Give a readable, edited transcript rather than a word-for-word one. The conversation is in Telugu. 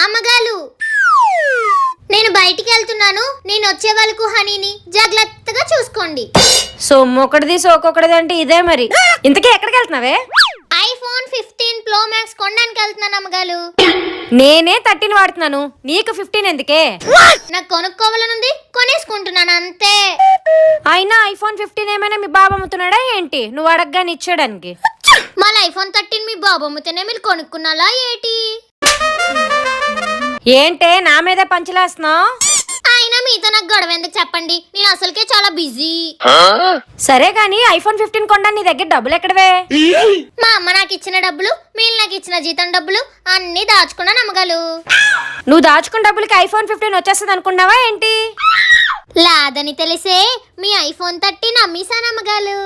అమ్మగాలు నేను బయటికి వెళ్తున్నాను, నేను వచ్చే వాళ్ళకు హనీని జాగ్రత్తగా చూసుకోండి. సొమ్ము ఒకటిది సోకొకటిది అంటే ఇదే మరి. ఇంతకీ ఎక్కడికి వెళ్తున్నావే? ఐఫోన్ 15 Pro Max కొనడానికి వెళ్తున్నాను అమ్మగాలు. నేనే 13 వాడుతున్నాను, నీకు 15 ఎందుకే? నాకు కొనుక్కోవాలనుంది, కొనేసుకుంటున్నాను అంతే. అయినా ఐఫోన్ 15 ఏమైనా మీ బాబు అమ్ముతున్నాడా ఏంటి నువ్వు అడగగానే ఇచ్చేయడానికి? మళ్ళీ ఐఫోన్ 13 మీ బాబు అమ్ముతేనే మీరు కొనుక్కున్నాలా ఏటి? ఏంటే నా మీదే పంచలేస్తున్నావు? అయినా మీతో నాకు గొడవ ఎందుకు చెప్పండి, నేను అసలుకే చాలా బిజీ. సరే గానీ ఐఫోన్ 15 కొనడానికి నీ దగ్గర డబ్బులు ఎక్కడవే? మా అమ్మ నాకు ఇచ్చిన డబ్బులు, మీరు నాకు ఇచ్చిన జీతం డబ్బులు అన్ని దాచుకున్నా నమ్మగాలు. నువ్వు దాచుకున్న డబ్బులకి ఐఫోన్ 15 వచ్చేస్తుంది అనుకున్నావా ఏంటి? లాదని తెలిసే మీ ఐఫోన్ 13 అమ్మేశాను అమ్మగాలు.